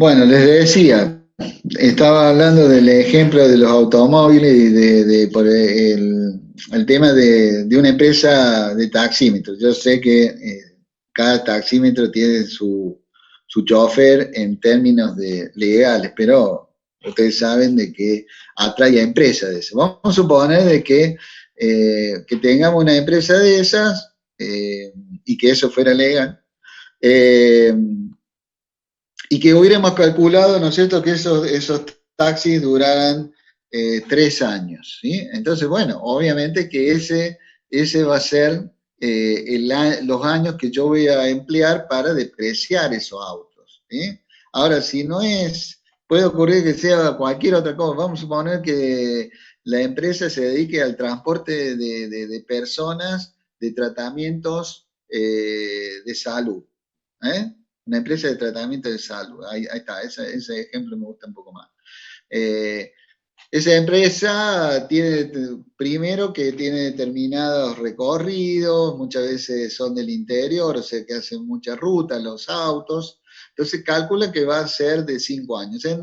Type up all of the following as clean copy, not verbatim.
Bueno, les decía, estaba hablando del ejemplo de los automóviles y por el tema de una empresa de taxímetros. Yo sé que cada taxímetro tiene su chofer en términos legales, pero ustedes saben de que atrae a empresas de esas. Vamos a suponer de que tengamos una empresa de esas y que eso fuera legal. Eh, y que hubiéramos calculado, ¿no es cierto?, que esos taxis duraran 3 años, ¿sí? Entonces, bueno, obviamente que ese va a ser los años que yo voy a emplear para depreciar esos autos, ¿sí? Ahora, si no es, puede ocurrir que sea cualquier otra cosa. Vamos a suponer que la empresa se dedique al transporte de personas de tratamientos de salud, ¿eh? Una empresa de tratamiento de salud. Ahí está, ese ejemplo me gusta un poco más. Eh, Esa empresa tiene, primero que tiene determinados recorridos, muchas veces son del interior, o sea que hacen muchas rutas los autos, entonces calcula que va a ser de 5 años. O sea,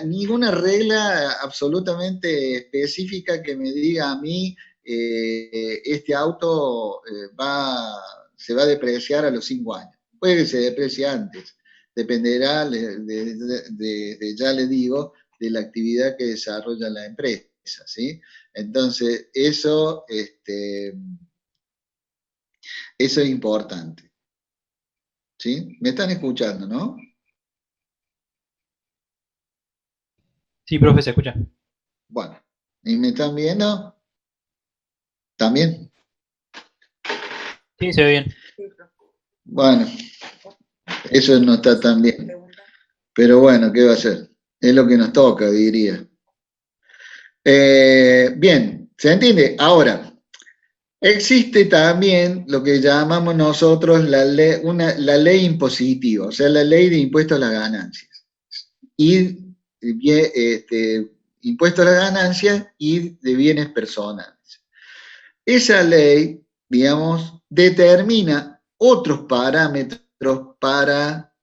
ninguna regla absolutamente específica que me diga a mí este auto se va a depreciar a los 5 años. Puede que se deprecie antes, dependerá, ya le digo, de la actividad que desarrolla la empresa, ¿sí? Entonces, eso es importante, ¿sí? ¿Me están escuchando, no? Sí, profe, se escucha. Bueno, ¿y me están viendo? ¿También? Sí, se ve bien. Bueno, eso no está tan bien, pero bueno, ¿qué va a ser? Es lo que nos toca, diría. Bien, ¿se entiende? Ahora, existe también lo que llamamos nosotros la ley impositiva, o sea, la ley de impuesto a las ganancias. Y impuesto a las ganancias y de bienes personales. Esa ley, digamos, determina otros parámetros para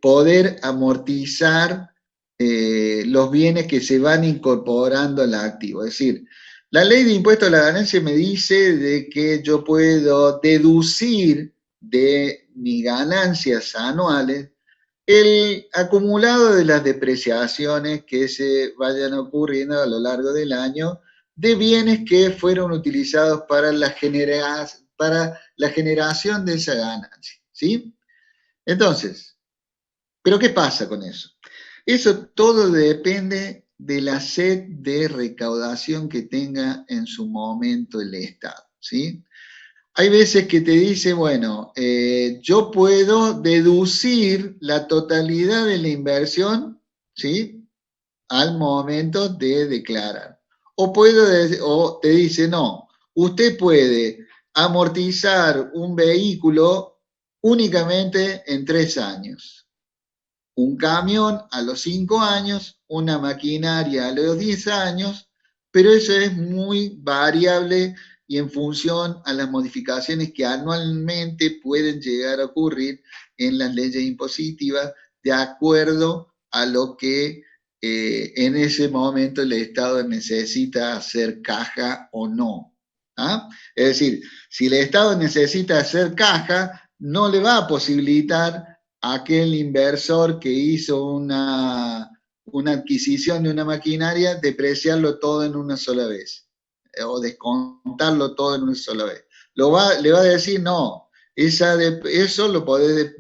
poder amortizar los bienes que se van incorporando al activo. Es decir, la ley de impuesto a la ganancia me dice de que yo puedo deducir de mis ganancias anuales el acumulado de las depreciaciones que se vayan ocurriendo a lo largo del año de bienes que fueron utilizados para la generación de esa ganancia, ¿sí? Entonces, ¿pero qué pasa con eso? Eso todo depende de la sed de recaudación que tenga en su momento el Estado, ¿sí? Hay veces que te dice, bueno, yo puedo deducir la totalidad de la inversión, ¿sí? Al momento de declarar. O te dice, no, usted puede amortizar un vehículo únicamente en 3 años. Un camión a los 5 años, una maquinaria a los 10 años, pero eso es muy variable y en función a las modificaciones que anualmente pueden llegar a ocurrir en las leyes impositivas de acuerdo a lo que en ese momento el Estado necesita hacer caja o no. ¿Ah? Es decir, si el Estado necesita hacer caja, no le va a posibilitar a aquel inversor que hizo una adquisición de una maquinaria, depreciarlo todo en una sola vez, o descontarlo todo en una sola vez. Le va a decir, no, eso lo podés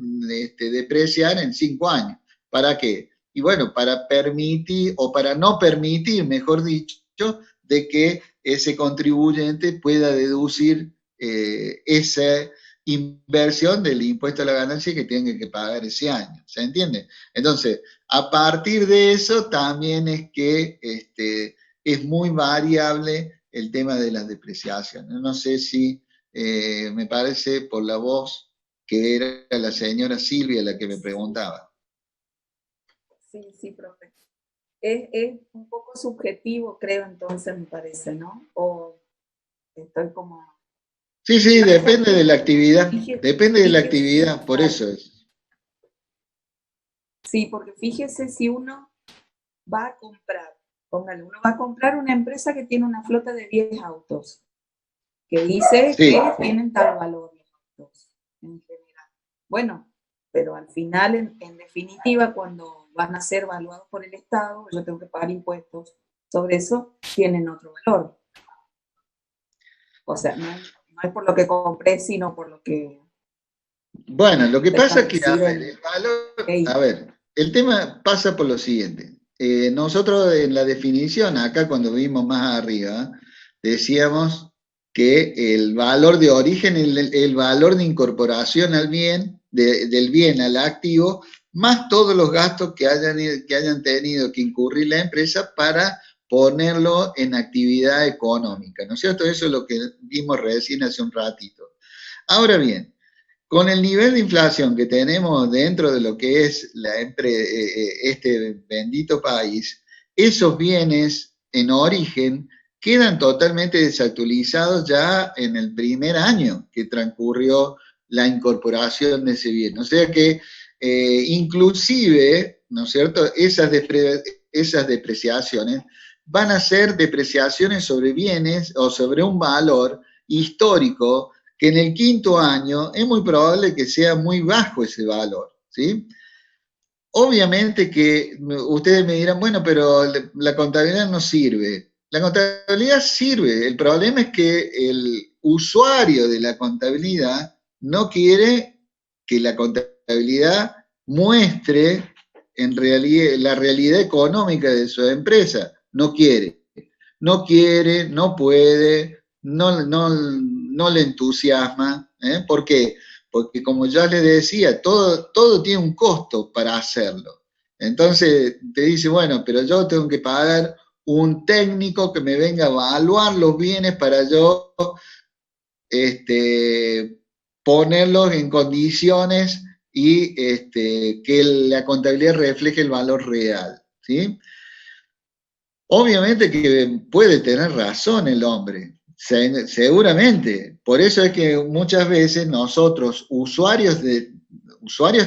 depreciar en 5 años. ¿Para qué? Y bueno, para permitir, o para no permitir, mejor dicho, de que ese contribuyente pueda deducir esa inversión del impuesto a la ganancia que tenga que pagar ese año. ¿Se entiende? Entonces, a partir de eso también es que es muy variable el tema de las depreciaciones. No sé si me parece por la voz que era la señora Silvia la que me preguntaba. Sí, sí, profe. Es un poco subjetivo, creo, entonces me parece, ¿no? O estoy como... Sí, sí, Manejo depende de la actividad, dije, depende de la dije, actividad, por claro, eso es. Sí, porque fíjese si uno va a comprar, póngale, uno va a comprar una empresa que tiene una flota de 10 autos, que dice Sí, que tienen tal valor los autos en general. Bueno, pero al final, en definitiva, cuando van a ser evaluados por el Estado, yo tengo que pagar impuestos sobre eso, tienen otro valor. O sea, no es por lo que compré, sino por lo que bueno, lo que pasa es que, establecido en el valor, ley. a ver, el tema pasa por lo siguiente. Nosotros en la definición, acá cuando vimos más arriba, decíamos que el valor de origen, el valor de incorporación al bien, del bien al activo, más todos los gastos que hayan tenido que incurrir la empresa para ponerlo en actividad económica, ¿no es cierto? Eso es lo que vimos recién hace un ratito. Ahora bien, con el nivel de inflación que tenemos dentro de lo que es este bendito país, esos bienes en origen quedan totalmente desactualizados ya en el primer año que transcurrió la incorporación de ese bien. O sea que inclusive, ¿no es cierto?, esas depreciaciones van a ser depreciaciones sobre bienes o sobre un valor histórico que en el quinto año es muy probable que sea muy bajo ese valor, ¿sí? Obviamente que ustedes me dirán, bueno, pero la contabilidad no sirve. La contabilidad sirve, el problema es que el usuario de la contabilidad no quiere que la contabilidad muestre en realidad la realidad económica de su empresa. No quiere, no puede, no le entusiasma. ¿Por qué? Porque como ya les decía, todo tiene un costo para hacerlo. Entonces te dice, bueno, pero yo tengo que pagar un técnico que me venga a evaluar los bienes para yo ponerlos en condiciones y que la contabilidad refleje el valor real, ¿sí? Obviamente que puede tener razón el hombre, seguramente. Por eso es que muchas veces nosotros, usuarios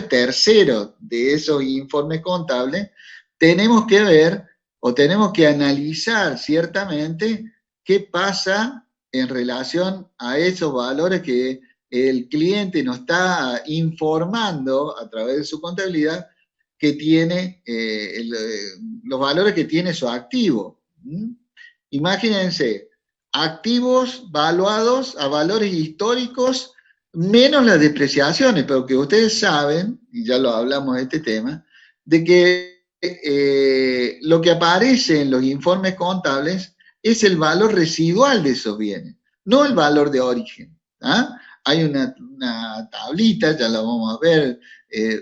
terceros de esos informes contables, tenemos que ver o tenemos que analizar ciertamente qué pasa en relación a esos valores que el cliente nos está informando a través de su contabilidad que tiene, los valores que tiene su activo. Imagínense, activos valuados a valores históricos menos las depreciaciones, pero que ustedes saben, y ya lo hablamos de este tema, de que lo que aparece en los informes contables es el valor residual de esos bienes, no el valor de origen. ¿Ah? Hay una tablita, ya la vamos a ver,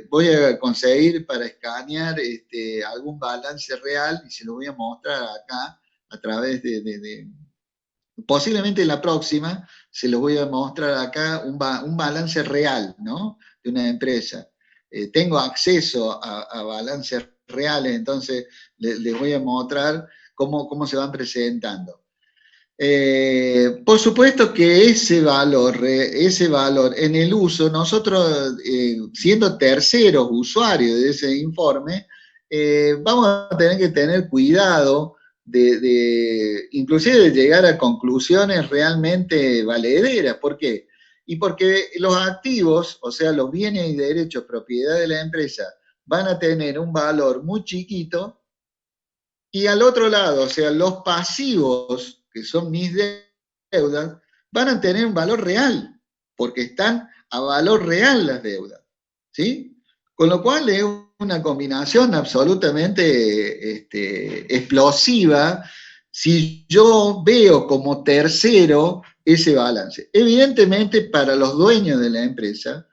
voy a conseguir para escanear algún balance real y se lo voy a mostrar acá a través posiblemente la próxima, se lo voy a mostrar acá un balance real, ¿no? De una empresa. Tengo acceso a balances reales, entonces les voy a mostrar cómo se van presentando. Por supuesto que ese valor en el uso, nosotros siendo terceros usuarios de ese informe, vamos a tener que tener cuidado inclusive de llegar a conclusiones realmente valederas. ¿Por qué? Y porque los activos, o sea, los bienes y derechos propiedad de la empresa, van a tener un valor muy chiquito, y al otro lado, o sea, los pasivos, que son mis deudas, van a tener un valor real, porque están a valor real las deudas, ¿sí? Con lo cual es una combinación absolutamente explosiva si yo veo como tercero ese balance. Evidentemente, para los dueños de la empresa,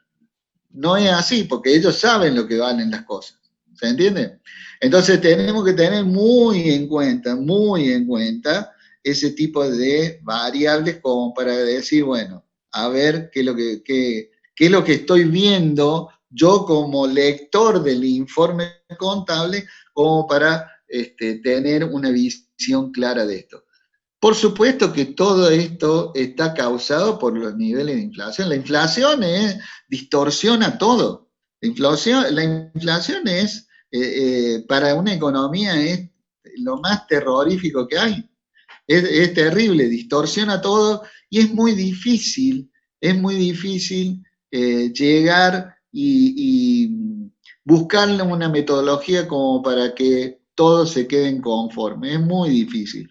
no es así, porque ellos saben lo que valen las cosas, ¿se entiende? Entonces tenemos que tener muy en cuenta ese tipo de variables como para decir, bueno, a ver qué es lo que estoy viendo yo como lector del informe contable, como para tener una visión clara de esto. Por supuesto que todo esto está causado por los niveles de inflación. La inflación distorsiona todo. La inflación es para una economía es lo más terrorífico que hay. Es terrible, distorsiona todo y es muy difícil llegar y buscarle una metodología como para que todos se queden conformes. Es muy difícil.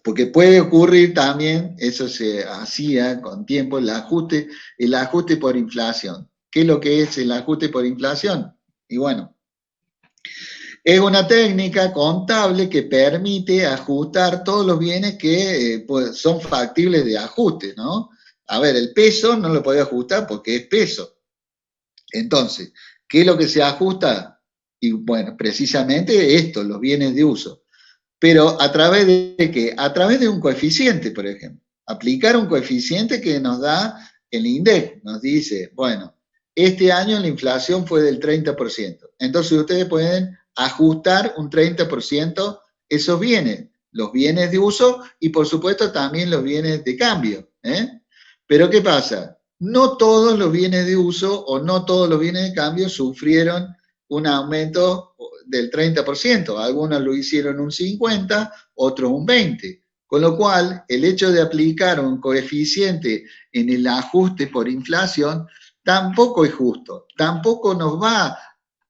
Porque puede ocurrir también, eso se hacía con tiempo, el ajuste por inflación. ¿Qué es lo que es el ajuste por inflación? Y bueno, es una técnica contable que permite ajustar todos los bienes que pues, son factibles de ajuste, ¿no? A ver, el peso no lo puede ajustar porque es peso. Entonces, ¿qué es lo que se ajusta? Y bueno, precisamente esto, los bienes de uso. Pero ¿a través de qué? A través de un coeficiente, por ejemplo. Aplicar un coeficiente que nos da el INDEC. Nos dice, bueno, este año la inflación fue del 30%. Entonces ustedes pueden ajustar un 30% esos bienes, los bienes de uso y por supuesto también los bienes de cambio. Pero ¿qué pasa? No todos los bienes de uso o no todos los bienes de cambio sufrieron un aumento del 30%, algunos lo hicieron un 50%, otros un 20%. Con lo cual, el hecho de aplicar un coeficiente en el ajuste por inflación tampoco es justo, tampoco nos va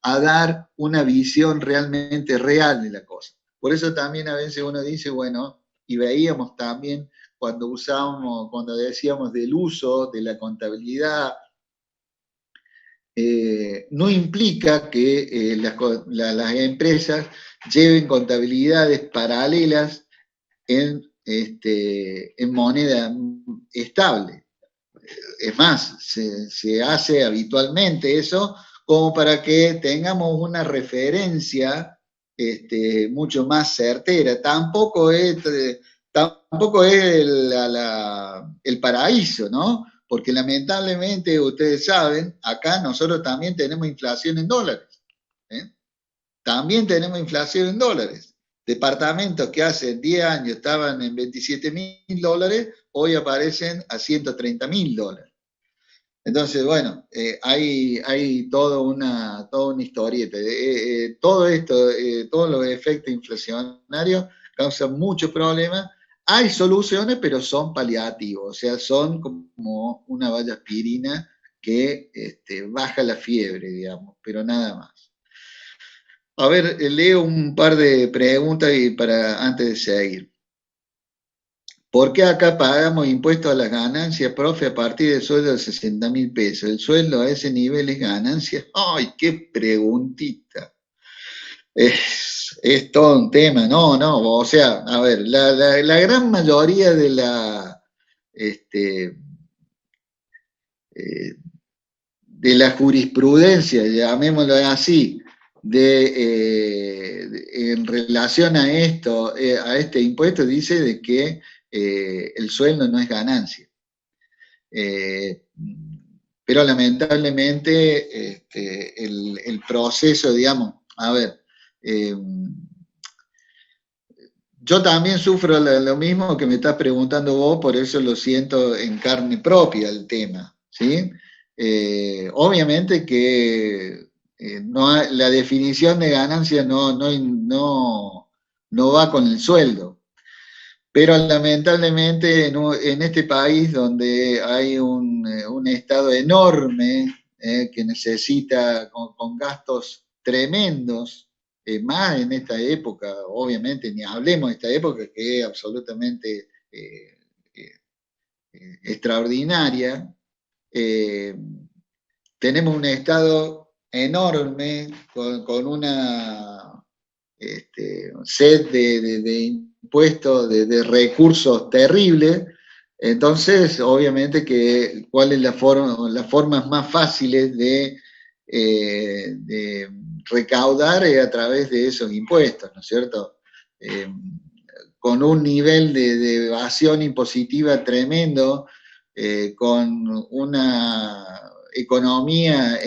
a dar una visión realmente real de la cosa. Por eso también a veces uno dice, bueno, y veíamos también cuando decíamos del uso de la contabilidad, no implica que las empresas lleven contabilidades paralelas en moneda estable. Es más, se hace habitualmente eso como para que tengamos una referencia mucho más certera. Tampoco es el paraíso, ¿no? Porque lamentablemente, ustedes saben, acá nosotros también tenemos inflación en dólares. ¿eh? También tenemos inflación en dólares. Departamentos que hace 10 años estaban en $27.000, hoy aparecen a $130.000. Entonces, bueno, hay toda una historieta. Todo esto, todos los efectos inflacionarios causan muchos problemas. Hay soluciones, pero son paliativos, o sea, son como una valla aspirina que baja la fiebre, digamos, pero nada más. A ver, leo un par de preguntas antes de seguir. ¿Por qué acá pagamos impuestos a las ganancias, profe, a partir del sueldo de 60.000 pesos? ¿El sueldo a ese nivel es ganancia? ¡Ay, qué preguntita! Es todo un tema, no, o sea, a ver, la gran mayoría de la jurisprudencia, llamémoslo así, en relación a esto, a este impuesto, dice de que el sueldo no es ganancia. Pero lamentablemente el proceso, digamos, a ver, yo también sufro lo mismo que me estás preguntando vos, por eso lo siento en carne propia el tema, ¿sí? Obviamente que la definición de ganancia no va con el sueldo, pero lamentablemente en este país donde hay un Estado enorme que necesita con gastos tremendos, más en esta época, obviamente, ni hablemos de esta época que es absolutamente extraordinaria, tenemos un Estado enorme con una sed de impuestos, de recursos terribles. Entonces, obviamente que cuál es las formas más fáciles de recaudar a través de esos impuestos, ¿no es cierto? Con un nivel de evasión impositiva tremendo, con una economía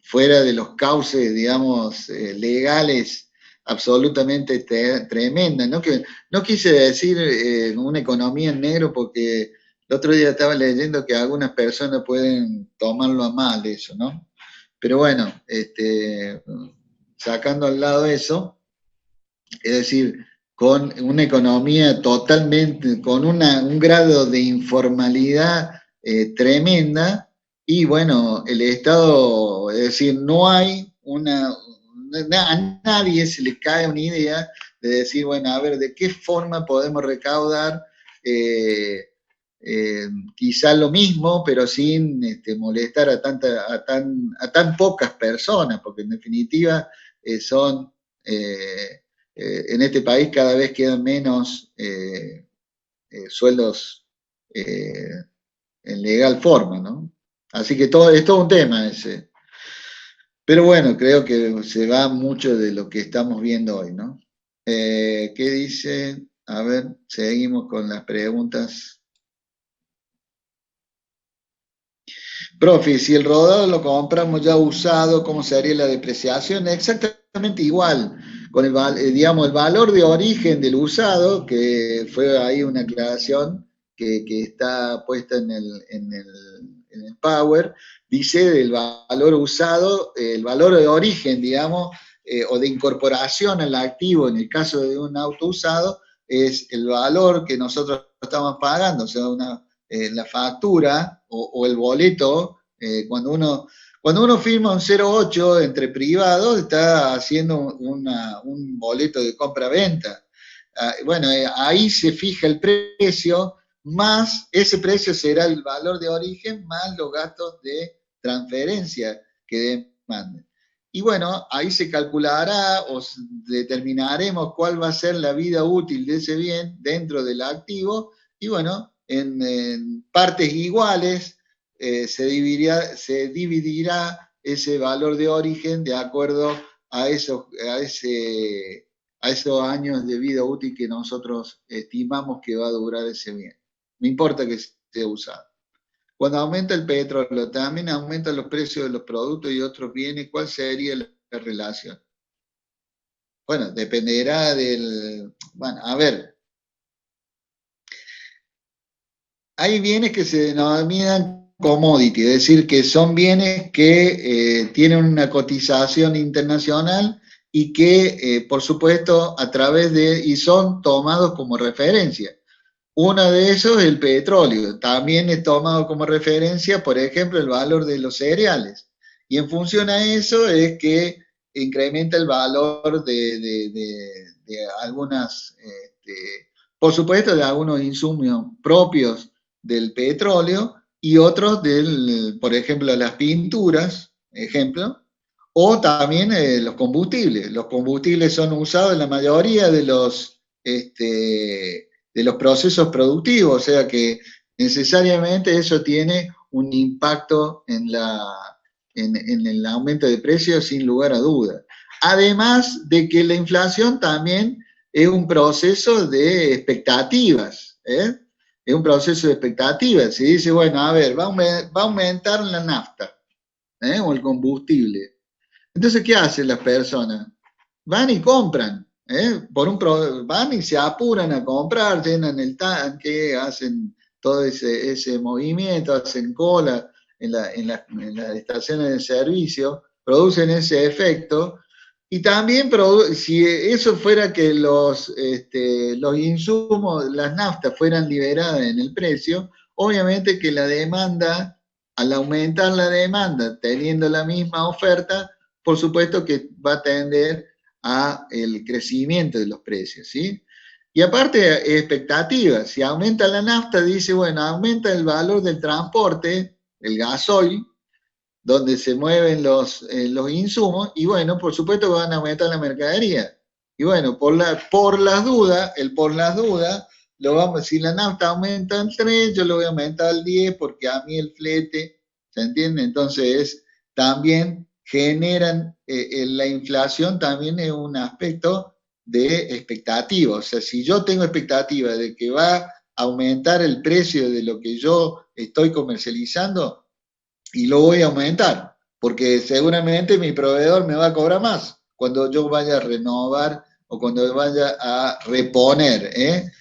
fuera de los cauces, digamos, legales, absolutamente tremenda. No quise decir una economía en negro porque El otro día estaba leyendo que algunas personas pueden tomarlo a mal eso, ¿no? Pero bueno, sacando al lado eso, es decir, con una economía totalmente, con un grado de informalidad tremenda, y bueno, el Estado, es decir, no hay a nadie se le cae una idea de decir, bueno, a ver, ¿de qué forma podemos recaudar eh, quizá lo mismo, pero sin molestar a tan pocas personas, porque en definitiva son en este país cada vez quedan menos sueldos en legal forma, ¿no? Así que es todo un tema ese. Pero bueno, creo que se va mucho de lo que estamos viendo hoy, ¿no? ¿Qué dice? A ver, seguimos con las preguntas. Profe, si el rodado lo compramos ya usado, ¿cómo sería la depreciación? Exactamente igual, con digamos, el valor de origen del usado, que fue ahí una aclaración que está puesta en el Power, dice del valor usado, el valor de origen, digamos, o de incorporación al activo, en el caso de un auto usado, es el valor que nosotros estamos pagando, o sea, la factura o el boleto, cuando uno firma un 08 entre privados, está haciendo un boleto de compra-venta. Bueno, ahí se fija el precio, más ese precio será el valor de origen, más los gastos de transferencia que demanden. Y bueno, ahí se calculará o determinaremos cuál va a ser la vida útil de ese bien dentro del activo, y bueno, en partes iguales se dividirá ese valor de origen de acuerdo a esos años de vida útil que nosotros estimamos que va a durar ese bien. No importa que sea usado. Cuando aumenta el petróleo, también aumentan los precios de los productos y otros bienes. ¿Cuál sería la relación? Bueno, dependerá del... Bueno, a ver. Hay bienes que se denominan commodity, es decir, que son bienes que tienen una cotización internacional y que, por supuesto, y son tomados como referencia. Uno de esos es el petróleo. También es tomado como referencia, por ejemplo, el valor de los cereales. Y en función a eso es que incrementa el valor de algunas, por supuesto, de algunos insumos propios del petróleo y otros por ejemplo, las pinturas, ejemplo, o también los combustibles. Los combustibles son usados en la mayoría de los procesos productivos, o sea que necesariamente eso tiene un impacto en el aumento de precios sin lugar a dudas. Además de que la inflación también es un proceso de expectativas, ¿eh? Es un proceso de expectativas. Se dice, bueno, a ver, va a aumentar la nafta, o el combustible. Entonces, ¿qué hacen las personas? Van y compran, van y se apuran a comprar, llenan el tanque, hacen todo ese movimiento, hacen cola en las estaciones de servicio, producen ese efecto. Y también, si eso fuera que los insumos, las naftas fueran liberadas en el precio, obviamente que la demanda, al aumentar la demanda, teniendo la misma oferta, por supuesto que va a tender a el crecimiento de los precios, ¿sí? Y aparte, expectativas. Si aumenta la nafta, dice, bueno, aumenta el valor del transporte, el gasoil, donde se mueven los insumos, y bueno, por supuesto que van a aumentar la mercadería. Y bueno, por las dudas, si la nafta aumenta en 3, yo lo voy a aumentar al 10 porque a mí el flete, ¿se entiende? Entonces, también generan, la inflación también es un aspecto de expectativa. O sea, si yo tengo expectativa de que va a aumentar el precio de lo que yo estoy comercializando, y lo voy a aumentar, porque seguramente mi proveedor me va a cobrar más cuando yo vaya a renovar o cuando vaya a reponer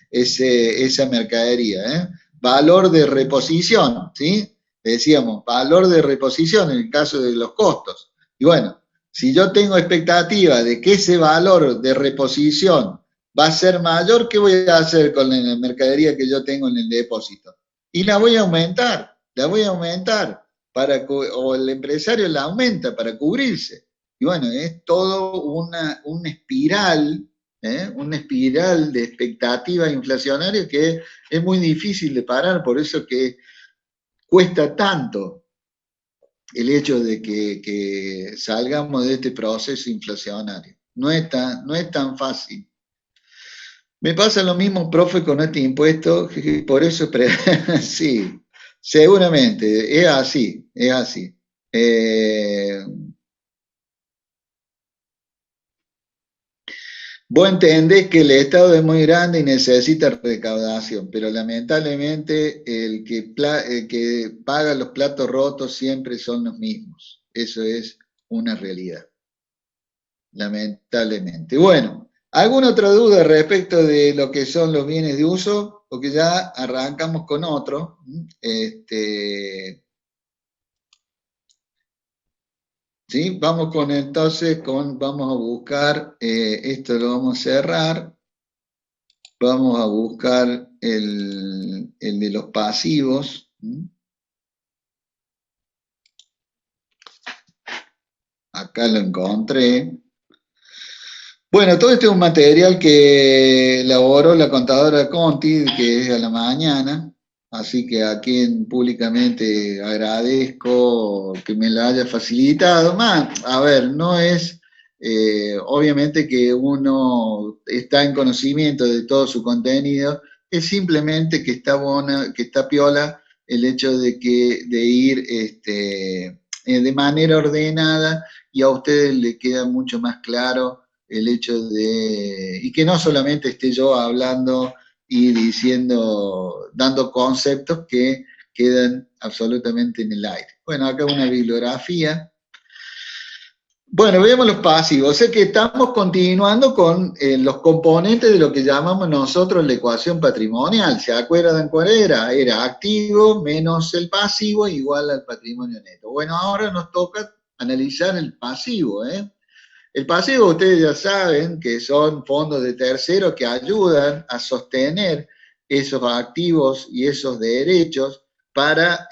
esa mercadería. valor de reposición, ¿sí? Decíamos, valor de reposición en el caso de los costos. Y bueno, si yo tengo expectativa de que ese valor de reposición va a ser mayor, ¿qué voy a hacer con la mercadería que yo tengo en el depósito? Y la voy a aumentar, o el empresario la aumenta para cubrirse. Y bueno, es todo una espiral, una espiral de expectativa inflacionaria que es muy difícil de parar, por eso que cuesta tanto el hecho de que salgamos de este proceso inflacionario. No es tan fácil. Me pasa lo mismo, profe, con este impuesto, por eso, sí, seguramente, es así, es así. Vos entendés que el Estado es muy grande y necesita recaudación, pero lamentablemente el que paga los platos rotos siempre son los mismos. Eso es una realidad, lamentablemente. Bueno, ¿alguna otra duda respecto de lo que son los bienes de uso? Porque ya arrancamos con otro. ¿Sí? Vamos vamos a buscar, esto lo vamos a cerrar. Vamos a buscar el de los pasivos. Acá lo encontré. Bueno, todo este es un material que elaboró la contadora Conti, que es a la mañana, así que a quien públicamente agradezco que me la haya facilitado. Más, a ver, no es obviamente que uno está en conocimiento de todo su contenido, es simplemente que está buena, que está piola el hecho de ir de manera ordenada y a ustedes les queda mucho más claro el hecho y que no solamente esté yo hablando y diciendo, dando conceptos que quedan absolutamente en el aire. Bueno, acá una bibliografía. Bueno, vemos los pasivos, o sea que estamos continuando con los componentes de lo que llamamos nosotros la ecuación patrimonial. ¿Se acuerdan cuál era? Era activo menos el pasivo igual al patrimonio neto. Bueno, ahora nos toca analizar el pasivo, ¿eh? El pasivo, ustedes ya saben que son fondos de terceros que ayudan a sostener esos activos y esos derechos para,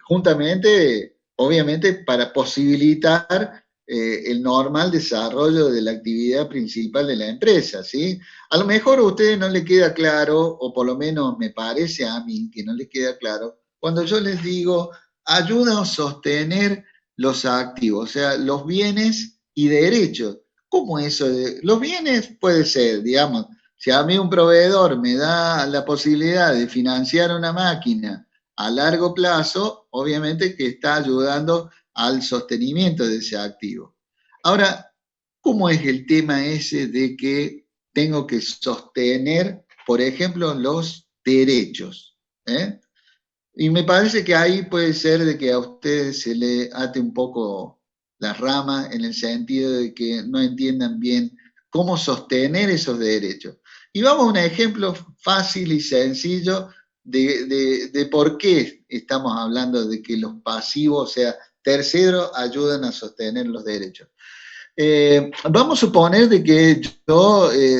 juntamente, obviamente, para posibilitar el normal desarrollo de la actividad principal de la empresa, ¿sí? A lo mejor a ustedes no les queda claro, o por lo menos me parece a mí que no les queda claro, cuando yo les digo, ayuda a sostener los activos, o sea, los bienes y derechos. ¿Cómo eso? Los bienes puede ser, digamos, si a mí un proveedor me da la posibilidad de financiar una máquina a largo plazo, obviamente que está ayudando al sostenimiento de ese activo. Ahora, ¿cómo es el tema ese de que tengo que sostener, por ejemplo, los derechos? ¿Eh? Y me parece que ahí puede ser de que a ustedes se le ate un poco la rama en el sentido de que no entiendan bien cómo sostener esos derechos. Y vamos a un ejemplo fácil y sencillo de por qué estamos hablando de que los pasivos, o sea, terceros, ayudan a sostener los derechos. Vamos a suponer de que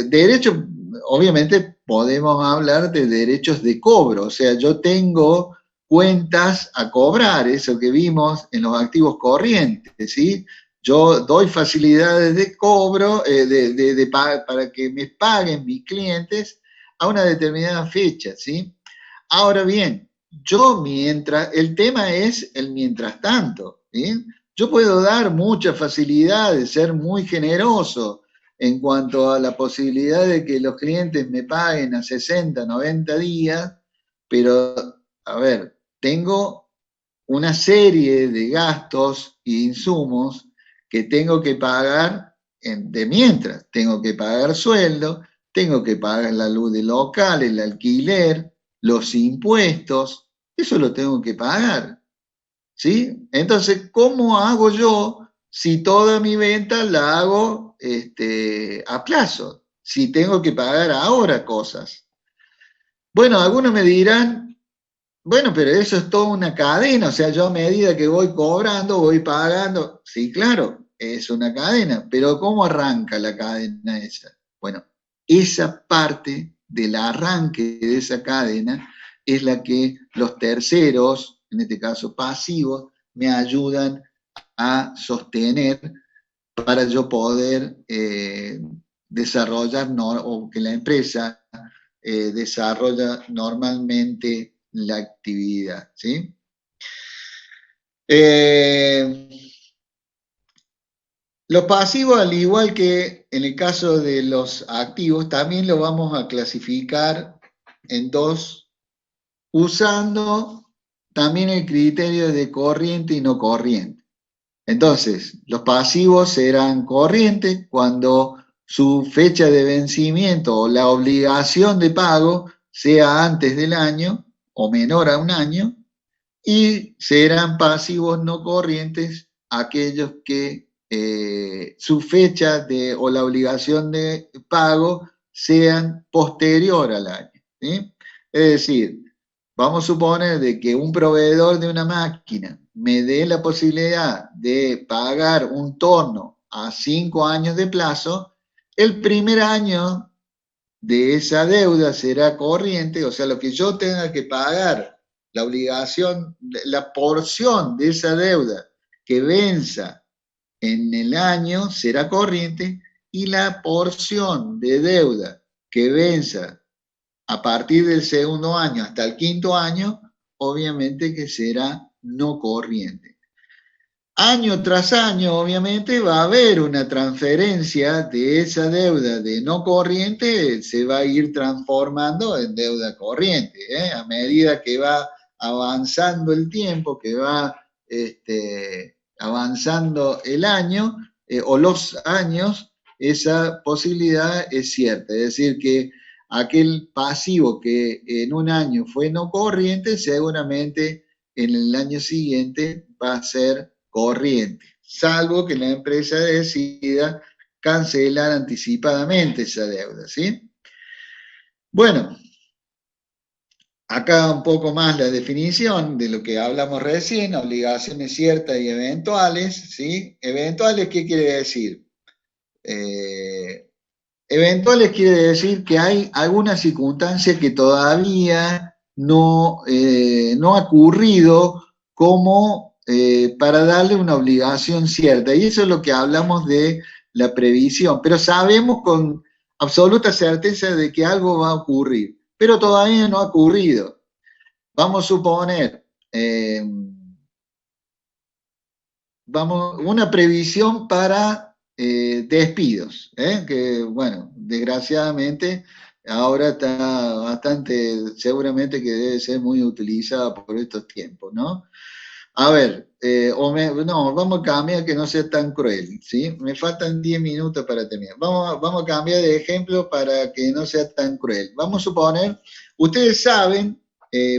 derechos, obviamente podemos hablar de derechos de cobro, o sea, yo tengo cuentas a cobrar, eso que vimos en los activos corrientes, ¿sí? Yo doy facilidades de cobro para que me paguen mis clientes a una determinada fecha, ¿sí? Ahora bien, el tema es el mientras tanto, ¿sí? Yo puedo dar mucha facilidad de ser muy generoso en cuanto a la posibilidad de que los clientes me paguen a 60, 90 días, pero, a ver, tengo una serie de gastos e insumos que tengo que pagar de mientras. Tengo que pagar sueldo, tengo que pagar la luz del local, el alquiler, los impuestos, eso lo tengo que pagar. ¿Sí? Entonces, ¿cómo hago yo si toda mi venta la hago a plazo? Si tengo que pagar ahora cosas. Bueno, algunos me dirán, bueno, pero eso es toda una cadena, o sea, yo a medida que voy cobrando, voy pagando. Sí, claro, es una cadena, pero ¿cómo arranca la cadena esa? Bueno, esa parte del arranque de esa cadena es la que los terceros, en este caso pasivos, me ayudan a sostener para yo poder desarrollar o que la empresa desarrolla normalmente la actividad, ¿sí? Los pasivos, al igual que en el caso de los activos, también lo vamos a clasificar en dos, usando también el criterio de corriente y no corriente. Entonces, los pasivos serán corrientes cuando su fecha de vencimiento o la obligación de pago sea antes del año o menor a un año, y serán pasivos no corrientes aquellos que su fecha o la obligación de pago sean posterior al año, ¿sí? Es decir, vamos a suponer de que un proveedor de una máquina me dé la posibilidad de pagar un torno a 5 años de plazo. El primer año de esa deuda será corriente, o sea, lo que yo tenga que pagar, la obligación, la porción de esa deuda que venza en el año será corriente, y la porción de deuda que venza a partir del segundo año hasta el quinto año, obviamente que será no corriente. Año tras año, obviamente, va a haber una transferencia de esa deuda de no corriente, se va a ir transformando en deuda corriente, ¿eh? A medida que va avanzando el tiempo, que va avanzando el año o los años, esa posibilidad es cierta. Es decir, que aquel pasivo que en un año fue no corriente, seguramente en el año siguiente va a ser corriente, salvo que la empresa decida cancelar anticipadamente esa deuda, ¿sí? Bueno, acá un poco más la definición de lo que hablamos recién: obligaciones ciertas y eventuales, ¿sí? Eventuales, ¿qué quiere decir? Eventuales quiere decir que hay alguna circunstancia que todavía no ha ocurrido como para darle una obligación cierta. Y eso es lo que hablamos de la previsión. Pero sabemos con absoluta certeza de que algo va a ocurrir, pero todavía no ha ocurrido. Vamos a suponer, una previsión para despidos, que bueno, desgraciadamente ahora está bastante, seguramente que debe ser muy utilizada por estos tiempos, ¿no? A ver, no, vamos a cambiar que no sea tan cruel, ¿sí? Me faltan 10 minutos para terminar. Vamos a cambiar de ejemplo para que no sea tan cruel. Vamos a suponer, ustedes saben,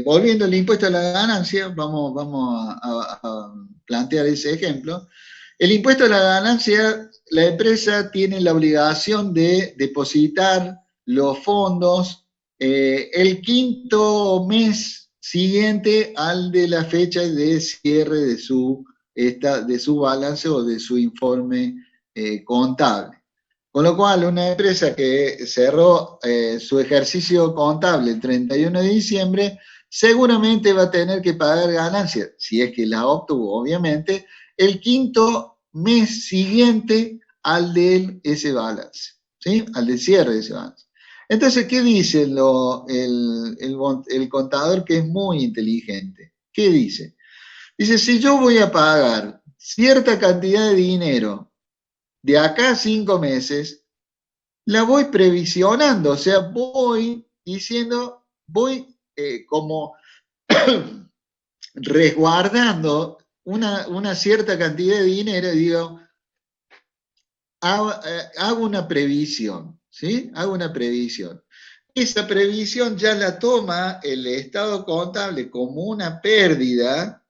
volviendo al impuesto a la ganancia, vamos a plantear ese ejemplo. El impuesto a la ganancia, la empresa tiene la obligación de depositar los fondos el quinto mes siguiente al de la fecha de cierre de su balance o de su informe contable. Con lo cual, una empresa que cerró su ejercicio contable el 31 de diciembre, seguramente va a tener que pagar ganancias, si es que la obtuvo, obviamente, el quinto mes siguiente al de ese balance, ¿sí? Al de cierre de ese balance. Entonces, ¿qué dice el contador, que es muy inteligente? ¿Qué dice? Dice, si yo voy a pagar cierta cantidad de dinero de acá a 5 meses, la voy previsionando, o sea, voy diciendo, voy como resguardando una cierta cantidad de dinero, y digo, hago una previsión, ¿sí? Hago una previsión. Esa previsión ya la toma el estado contable como una pérdida,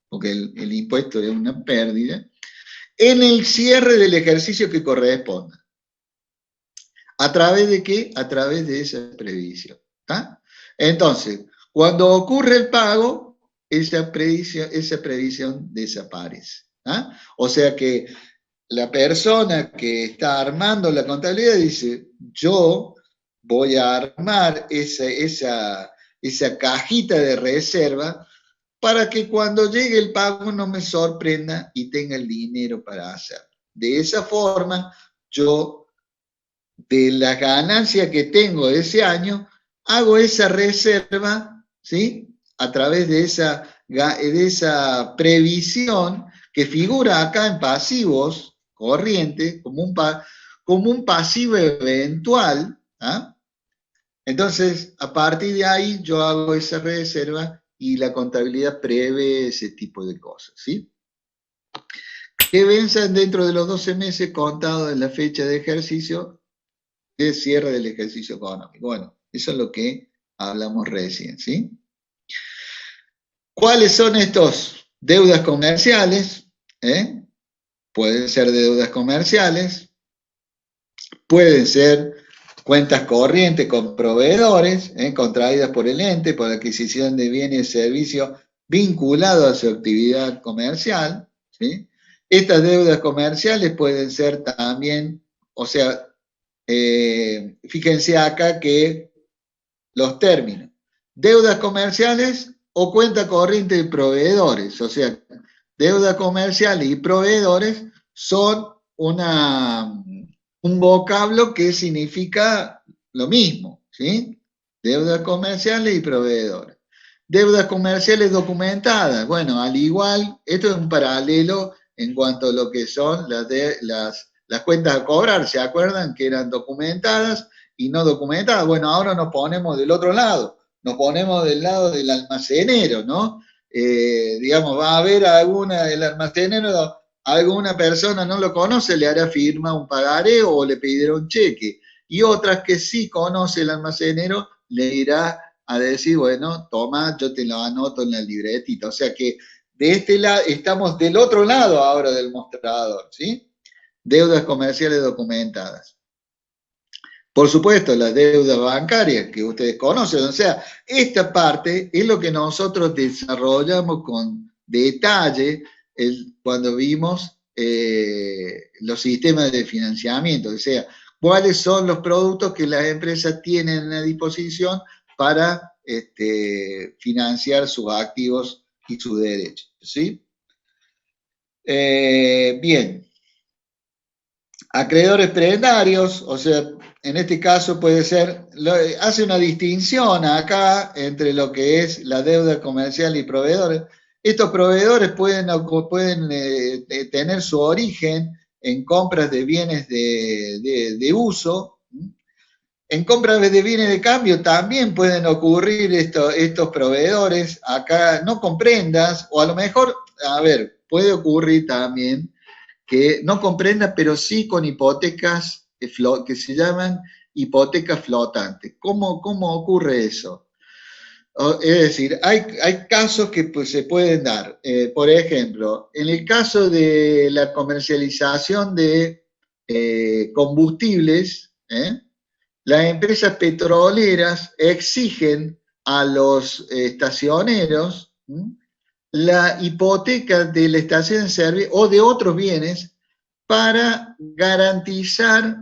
porque el impuesto es una pérdida, en el cierre del ejercicio que corresponda. ¿A través de qué? A través de esa previsión. ¿Tá? Entonces, cuando ocurre el pago, esa previsión desaparece. ¿Ah? O sea que la persona que está armando la contabilidad dice, yo voy a armar esa cajita de reserva para que cuando llegue el pago no me sorprenda y tenga el dinero para hacerlo. De esa forma, yo, de la ganancia que tengo de ese año, hago esa reserva, ¿sí? A través de esa previsión que figura acá en pasivos corrientes, como un pasivo eventual. ¿Ah? Entonces, a partir de ahí, yo hago esa reserva y la contabilidad prevé ese tipo de cosas, ¿sí? Que venzan dentro de los 12 meses contados en la fecha de ejercicio de cierre del ejercicio económico. Bueno, eso es lo que hablamos recién, ¿sí? ¿Cuáles son estos? Deudas comerciales, pueden ser deudas comerciales, pueden ser cuentas corrientes con proveedores, contraídas por el ente por adquisición de bienes y servicios vinculados a su actividad comercial, ¿sí? Estas deudas comerciales pueden ser también, o sea, fíjense acá que los términos, deudas comerciales o cuenta corriente de proveedores, o sea, deuda comercial y proveedores son un vocablo que significa lo mismo, ¿sí? Deudas comerciales y proveedores. Deudas comerciales documentadas, bueno, al igual, esto es un paralelo en cuanto a lo que son las cuentas a cobrar, ¿se acuerdan que eran documentadas y no documentadas? Bueno, ahora nos ponemos del otro lado, nos ponemos del lado del almacenero, ¿no? Digamos, va a haber el almacenero, alguna persona no lo conoce, le hará firma un pagaré o le pedirá un cheque. Y otras que sí conoce el almacenero, le irá a decir, bueno, toma, yo te lo anoto en la libretita. O sea que de este lado, estamos del otro lado ahora del mostrador, ¿sí? Deudas comerciales documentadas. Por supuesto, las deudas bancarias que ustedes conocen. O sea, esta parte es lo que nosotros desarrollamos con detalle cuando vimos los sistemas de financiamiento. O sea, cuáles son los productos que las empresas tienen a disposición para financiar sus activos y sus derechos. ¿Sí? Bien. Acreedores prendatarios, o sea, en este caso puede ser, hace una distinción acá entre lo que es la deuda comercial y proveedores. Estos proveedores pueden tener su origen en compras de bienes de uso. En compras de bienes de cambio también pueden ocurrir estos proveedores. Acá no comprendas, o a lo mejor, a ver, puede ocurrir también que no comprenda, pero sí con hipotecas que se llaman hipotecas flotantes. ¿Cómo ocurre eso? Es decir, hay casos que pues, se pueden dar. Por ejemplo, en el caso de la comercialización de combustibles, las empresas petroleras exigen a los estacioneros la hipoteca de la estación de servicio o de otros bienes para garantizar,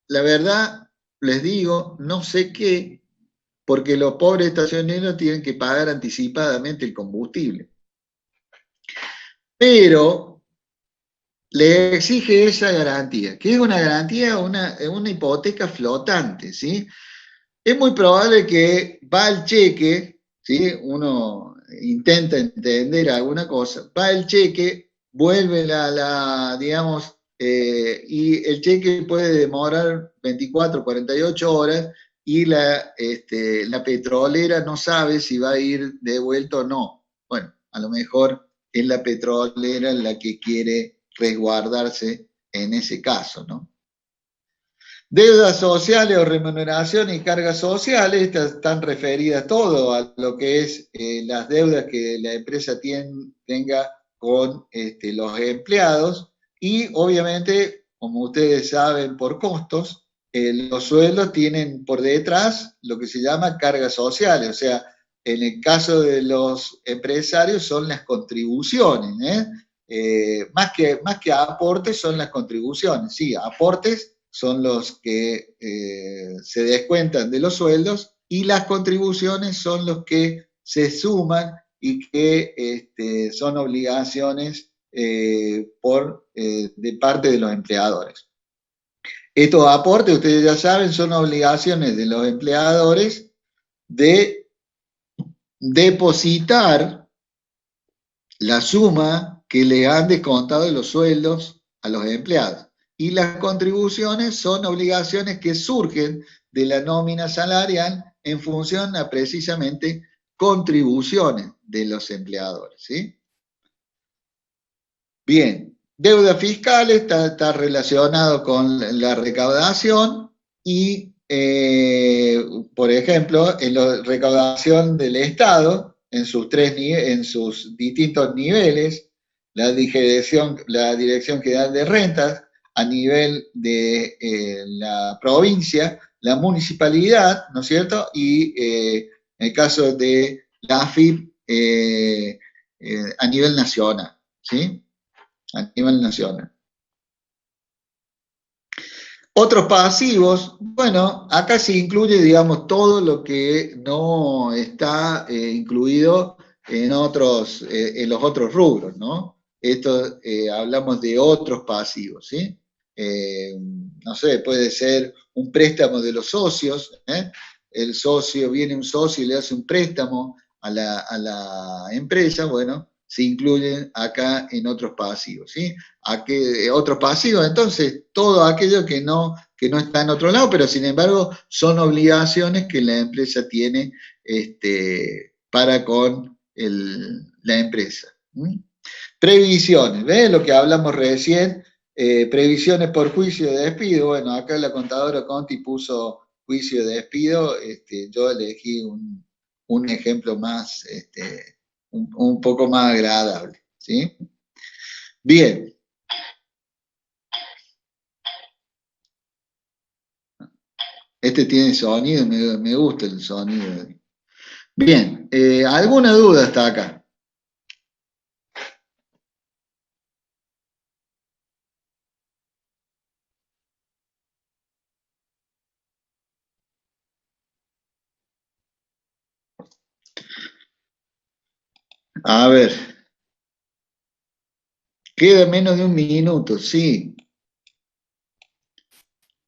la verdad, les digo, no sé qué, porque los pobres estacioneros tienen que pagar anticipadamente el combustible. Pero le exige esa garantía, que es una garantía, una hipoteca flotante, ¿sí? Es muy probable que va el cheque, ¿sí? Uno intenta entender alguna cosa, va el cheque, vuelve digamos, y el cheque puede demorar 24, 48 horas y la petrolera no sabe si va a ir devuelto o no. Bueno, a lo mejor es la petrolera la que quiere resguardarse en ese caso, ¿no? Deudas sociales o remuneración y cargas sociales, estas están referidas todo a lo que es las deudas que la empresa tenga con los empleados y obviamente como ustedes saben, por costos, los sueldos tienen por detrás lo que se llama cargas sociales, o sea, en el caso de los empresarios son las contribuciones, más que aportes son las contribuciones, sí, aportes son los que se descuentan de los sueldos y las contribuciones son los que se suman y que son obligaciones de parte de los empleadores. Estos aportes, ustedes ya saben, son obligaciones de los empleadores de depositar la suma que le han descontado de los sueldos a los empleados. Y las contribuciones son obligaciones que surgen de la nómina salarial en función a precisamente contribuciones de los empleadores, ¿sí? Bien, deuda fiscal está relacionado con la recaudación y, por ejemplo, en la recaudación del Estado, en sus distintos niveles, la Dirección General de Rentas, a nivel de la provincia, la municipalidad, ¿no es cierto? Y en el caso de la AFIP, a nivel nacional, ¿sí? A nivel nacional. Otros pasivos, bueno, acá se incluye, digamos, todo lo que no está incluido en los otros rubros, ¿no? Esto hablamos de otros pasivos, ¿sí? No sé, puede ser un préstamo de los socios, ¿eh? Viene un socio y le hace un préstamo a la empresa, bueno, se incluyen acá en otros pasivos, ¿sí? Otros pasivos, entonces, todo aquello que no está en otro lado, pero sin embargo son obligaciones que la empresa tiene para con la empresa. Previsiones, ¿ves? Lo que hablamos recién, previsiones por juicio de despido. Bueno, acá la contadora Conti puso juicio de despido, yo elegí un ejemplo más, un poco más agradable, ¿sí? Bien. Tiene sonido, me gusta el sonido. Bien, ¿alguna duda hasta acá? A ver, queda menos de un minuto, sí.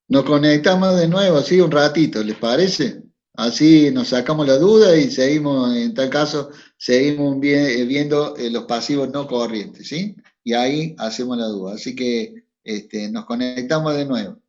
Nos conectamos de nuevo, así un ratito, ¿les parece? Así nos sacamos la duda y seguimos, en tal caso, seguimos viendo los pasivos no corrientes, ¿sí? Y ahí hacemos la duda. Así que nos conectamos de nuevo.